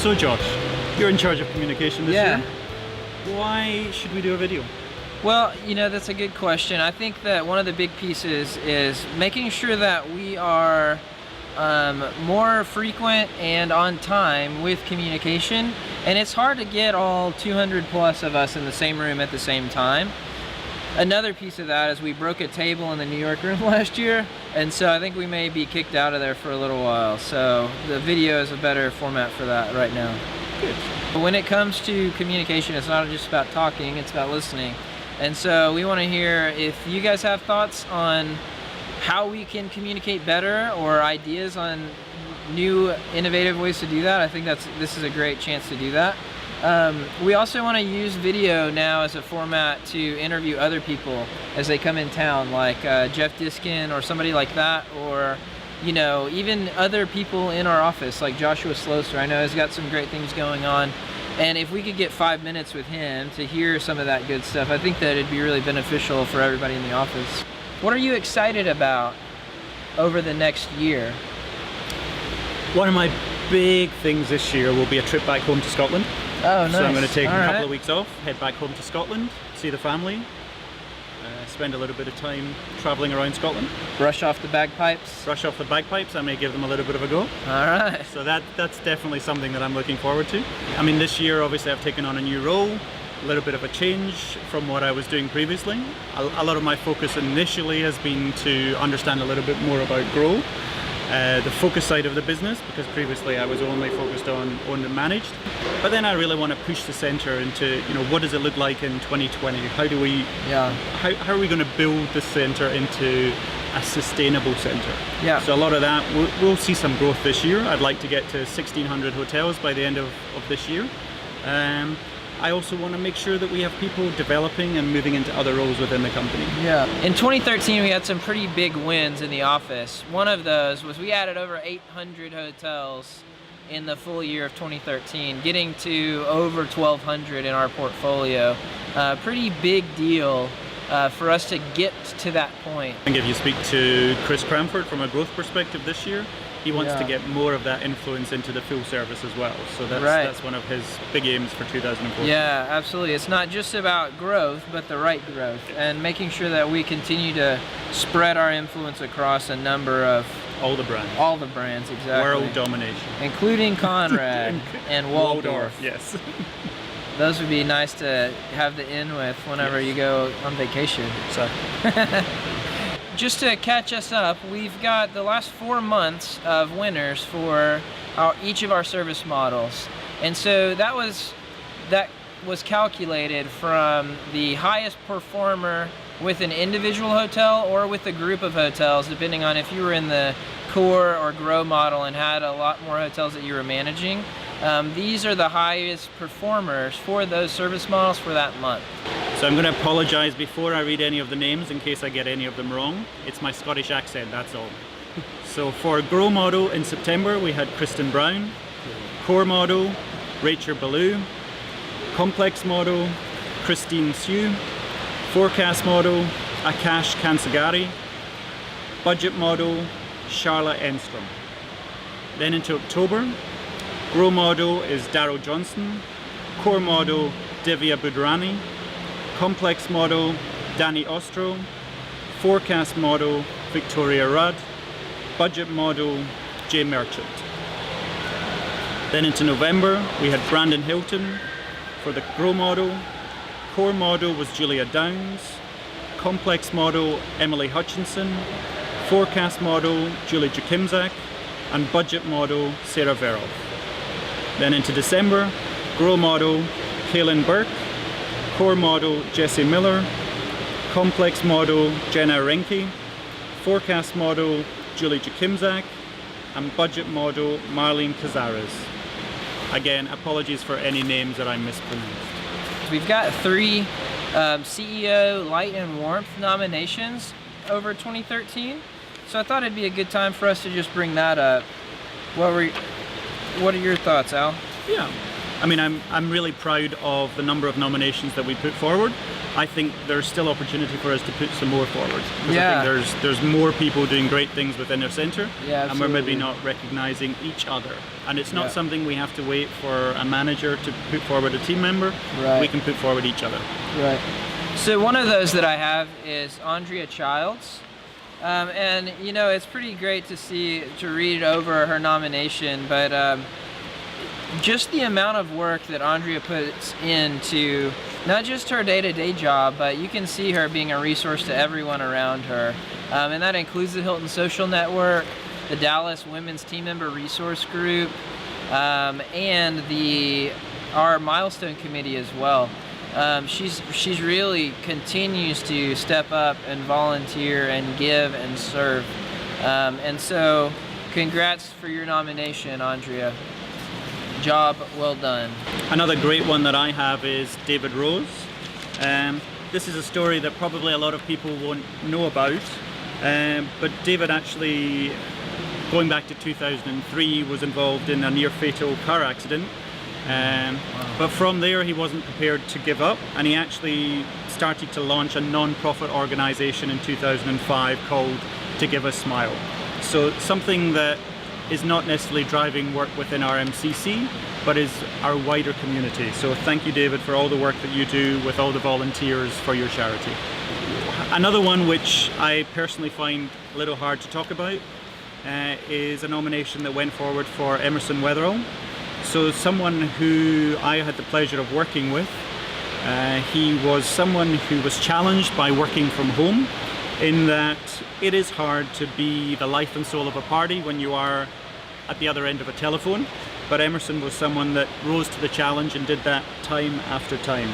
So Josh, you're in charge of communication this Yeah. year. Why should we do a video? Well, you know, that's a good question. I think that one of the big pieces is making sure that we are more frequent and on time with communication. And it's hard to get all 200 plus of us in the same room at the same time. Another piece of that is we broke a table in the New York room last year, and so I think we may be kicked out of there for a little while. So the video is a better format for that right now. Good. When it comes to communication, it's not just about talking, it's about listening. And so we want to hear if you guys have thoughts on how we can communicate better or ideas on new innovative ways to do that. I think this is a great chance to do that. We also want to use video now as a format to interview other people as they come in town, like Jeff Diskin or somebody like that, or you know, even other people in our office like Joshua Sloster. I know has got some great things going on, and if we could get 5 minutes with him to hear some of that good stuff, I think that it'd be really beneficial for everybody in the office. What are you excited about over the next year? One of my big things this year will be a trip back home to Scotland. Oh, nice. So I'm going to take All a couple right. of weeks off, head back home to Scotland, see the family, spend a little bit of time traveling around Scotland. Brush off the bagpipes. Brush off the bagpipes, I may give them a little bit of a go. All right. So that's definitely something that I'm looking forward to. I mean, this year obviously I've taken on a new role, a little bit of a change from what I was doing previously. A lot of my focus initially has been to understand a little bit more about Grow, the focus side of the business, because previously I was only focused on owned and managed. But then I really want to push the centre into, you know, what does it look like in 2020? How do we, how are we going to build the centre into a sustainable centre? Yeah. So a lot of that, we'll see some growth this year. I'd like to get to 1,600 hotels by the end of this year. I also want to make sure that we have people developing and moving into other roles within the company. Yeah. In 2013, we had some pretty big wins in the office. One of those was we added over 800 hotels in the full year of 2013, getting to over 1,200 in our portfolio. Pretty big deal for us to get to that point. I think if you speak to Chris Cranford from a growth perspective this year, he wants to get more of that influence into the full service as well. So that's one of his big aims for 2014. Yeah, absolutely. It's not just about growth, but the right growth, and making sure that we continue to spread our influence across a number of all the brands. All the brands, exactly. World domination. Including Conrad and Waldorf. Yes. Those would be nice to have the in with whenever you go on vacation. So. Just to catch us up, we've got the last 4 months of winners for each of our service models. And so that was calculated from the highest performer with an individual hotel or with a group of hotels, depending on if you were in the core or grow model and had a lot more hotels that you were managing. These are the highest performers for those service models for that month. So I'm going to apologise before I read any of the names in case I get any of them wrong. It's my Scottish accent, that's all. So for Grow model in September we had Kristen Brown, Core model Rachel Ballou, Complex model Christine Sue, Forecast model Akash Kansagari, Budget model Charlotte Enstrom. Then into October, Grow model is Daryl Johnson, Core model Divya Budrani, Complex model Danny Ostro, Forecast model Victoria Rudd, Budget model Jay Merchant. Then into November we had Brandon Hilton for the Grow model, Core model was Julia Downs, Complex model Emily Hutchinson, Forecast model Julie Jakimzak, and Budget model Sarah Verrill. Then into December, Grow model Kaylin Burke, Core model Jesse Miller, Complex model Jenna Renke, Forecast model Julie Jakimzak, and Budget model Marlene Cazares. Again, apologies for any names that I mispronounced. We've got 3 CEO Light and Warmth nominations over 2013, so I thought it'd be a good time for us to just bring that up. What are your thoughts, Al? Yeah, I mean, I'm really proud of the number of nominations that we put forward. I think there's still opportunity for us to put some more forward. Because Yeah. I think there's more people doing great things within our centre, Yeah, and we're maybe absolutely. not recognising each other. And it's not Yeah. something we have to wait for a manager to put forward a team member. Right. We can put forward each other. Right. So one of those that I have is Andrea Childs. And you know, it's pretty great to read over her nomination, but just the amount of work that Andrea puts into not just her day-to-day job, but you can see her being a resource to everyone around her. And that includes the Hilton Social Network, the Dallas Women's Team Member Resource Group, and our Milestone Committee as well. She's really continues to step up and volunteer and give and serve. And so congrats for your nomination, Andrea. Job well done. Another great one that I have is David Rose. This is a story that probably a lot of people won't know about, but David actually, going back to 2003, was involved in a near fatal car accident. But from there he wasn't prepared to give up, and he actually started to launch a non-profit organisation in 2005 called To Give a Smile. So something that is not necessarily driving work within RMCC, but is our wider community. So thank you, David, for all the work that you do with all the volunteers for your charity. Another one which I personally find a little hard to talk about is a nomination that went forward for Emerson Weatherall. So someone who I had the pleasure of working with, he was someone who was challenged by working from home, in that it is hard to be the life and soul of a party when you are at the other end of a telephone. But Emerson was someone that rose to the challenge and did that time after time.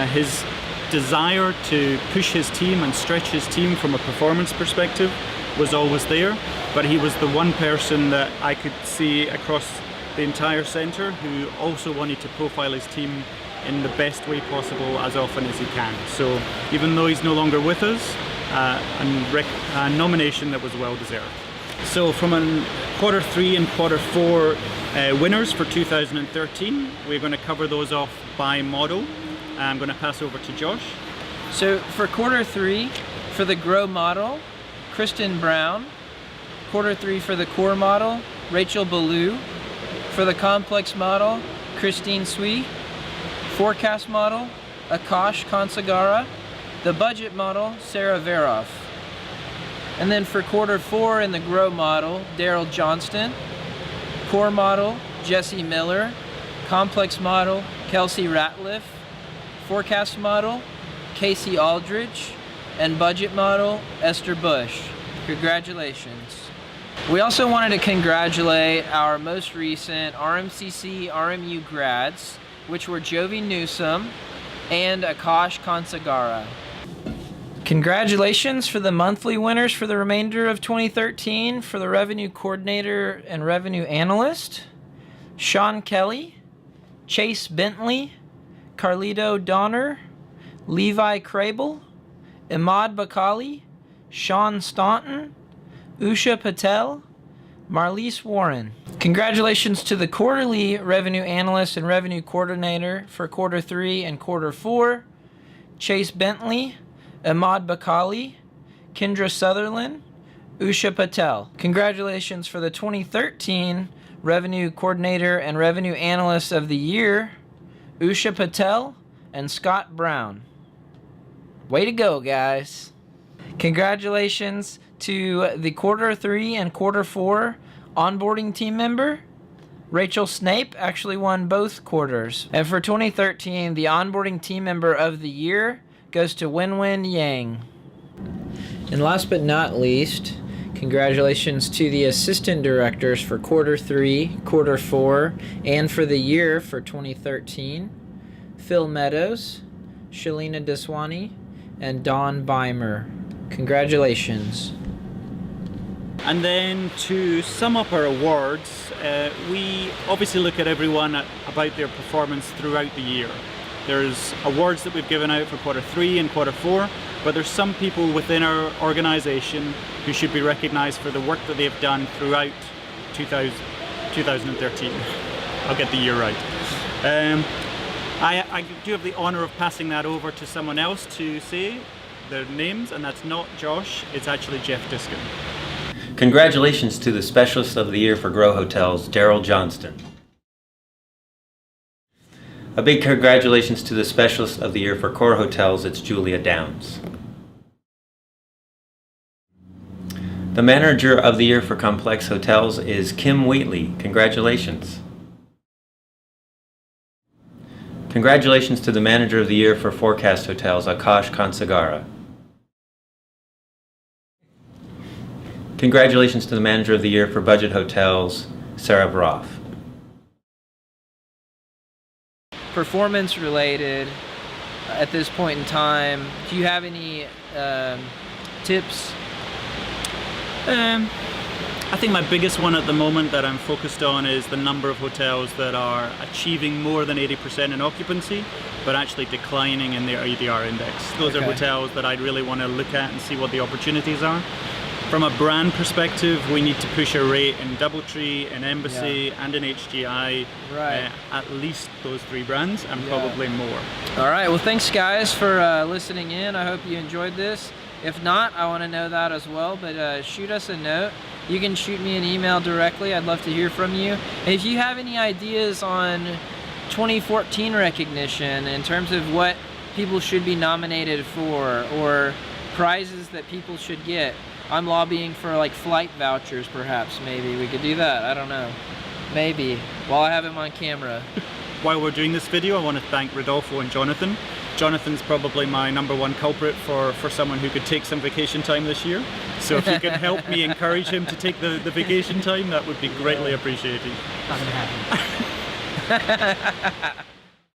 His desire to push his team and stretch his team from a performance perspective was always there, but he was the one person that I could see across the entire centre who also wanted to profile his team in the best way possible as often as he can. So even though he's no longer with us, a nomination that was well deserved. So from quarter 3 and quarter 4 winners for 2013, we're going to cover those off by model. I'm going to pass over to Josh. So for quarter 3, for the Grow model, Kristen Brown. Quarter 3 for the Core model, Rachel Ballou. For the Complex model, Christine Sui. Forecast model, Akash Kansagara. The Budget model, Sarah Veroff. And then for quarter 4 in the Grow model, Daryl Johnston. Core model, Jesse Miller. Complex model, Kelsey Ratliff. Forecast model, Casey Aldridge. And Budget model, Esther Bush. Congratulations. We also wanted to congratulate our most recent RMCC RMU grads, which were Jovi Newsom and Akash Kansagara. Congratulations for the monthly winners for the remainder of 2013 for the Revenue Coordinator and Revenue Analyst, Sean Kelly, Chase Bentley, Carlito Donner, Levi Crable, Imad Bakali, Sean Staunton, Usha Patel, Marlise Warren. Congratulations to the Quarterly Revenue Analyst and Revenue Coordinator for quarter 3 and quarter 4, Chase Bentley, Imad Bakali, Kendra Sutherland, Usha Patel. Congratulations for the 2013 Revenue Coordinator and Revenue Analyst of the Year, Usha Patel and Scott Brown. Way to go, guys. Congratulations to the quarter 3 and quarter 4 onboarding team member. Rachel Snape actually won both quarters. And for 2013, the onboarding team member of the year goes to Win-Win Yang. And last but not least, congratulations to the assistant directors for quarter 3, quarter 4, and for the year for 2013. Phil Meadows, Shalina Deswani, and Dawn Beimer. Congratulations. And then to sum up our awards, we obviously look at everyone about their performance throughout the year. There's awards that we've given out for quarter 3 and quarter 4, but there's some people within our organisation who should be recognised for the work that they've done throughout 2013. I'll get the year right. I do have the honour of passing that over to someone else to say their names, and that's not Josh, it's actually Jeff Diskin. Congratulations to the Specialist of the Year for Grow Hotels, Daryl Johnston. A big congratulations to the Specialist of the Year for Core Hotels, it's Julia Downs. The Manager of the Year for Complex Hotels is Kim Wheatley. Congratulations. Congratulations to the Manager of the Year for Forecast Hotels, Akash Kansagara. Congratulations to the Manager of the Year for Budget Hotels, Sarah Broff. Performance related at this point in time, do you have any tips? I think my biggest one at the moment that I'm focused on is the number of hotels that are achieving more than 80% in occupancy, but actually declining in their ADR index. Those are hotels that I'd really want to look at and see what the opportunities are. From a brand perspective, we need to push a rate in Doubletree, in Embassy, and in HGI. Right. At least those 3 brands, and probably more. All right, well thanks guys for listening in. I hope you enjoyed this. If not, I want to know that as well, but shoot us a note. You can shoot me an email directly. I'd love to hear from you. And if you have any ideas on 2014 recognition in terms of what people should be nominated for or prizes that people should get, I'm lobbying for like flight vouchers perhaps. Maybe we could do that. I don't know. Maybe. While I have him on camera. While we're doing this video, I want to thank Rodolfo and Jonathan. Jonathan's probably my #1 culprit for someone who could take some vacation time this year. So if you can help me encourage him to take the vacation time, that would be greatly appreciated. Not gonna happen.